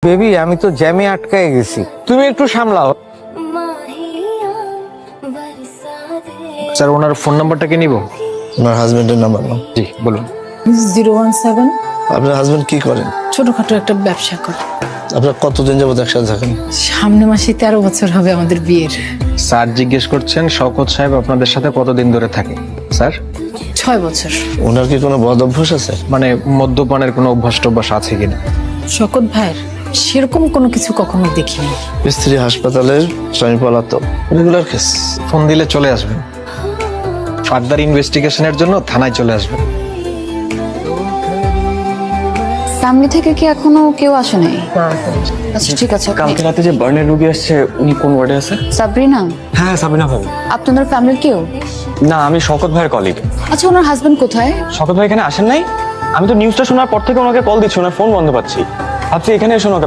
Baby আমি তো জ্যামে আটকায় গেছি, তুমি একটু সামলাও। স্যার ওনার ফোন নাম্বারটা কি নিব? আমার হাজবেন্ডের নাম্বার নাও। জি বলুন। 017। আপনার হাজবেন্ড কি করেন? ছোটখাটো একটা ব্যবসা করে। আপনার কতদিন যাবত একসাথে থাকেন? সামনে মাসে 13 বছর হবে আমাদের বিয়ের। স্যার জিজ্ঞেস করছেন শওকত সাহেব আপনাদের সাথে কতদিন ধরে থাকে। স্যার 6 বছর। ওনার কি কোনো বদ অভ্যাস আছে? মানে মদ্যপানের কোনো অভ্যাস টভ্যাস আছে কিনা? শকত ভাইয়ের সেরকম কোনো কিছু কখনো দেখিনি। স্ত্রী হাসপাতালের, স্বামী পলাতক, রেগুলার কেস। ফোন দিলে চলে আসবেন, ফার্দার ইনভেস্টিগেশনের জন্য থানায় চলে আসবেন। ফ্যামিলি থেকে কি এখনো কেউ আসে নাই? আচ্ছা ঠিক আছে। কালকে রাতে যে বার্নের রোগী আসছে উনি কোন ওয়ার্ডে আছে? সাবরিনা, হ্যাঁ সাবিনা ভাবি। আপনাদের ফ্যামিলির কেউ? না আমি শওকত ভাইয়ের কলিগ। আচ্ছা ওনার হাজবেন্ড কোথায়? শওকত ভাই এখানে আসেন নাই? আমি তো নিউজটা শোনার পর থেকে ওনাকে কল দিচ্ছি, ওনার ফোন বন্ধ পাচ্ছি। ভাবছি এখানে এসে ওনাকে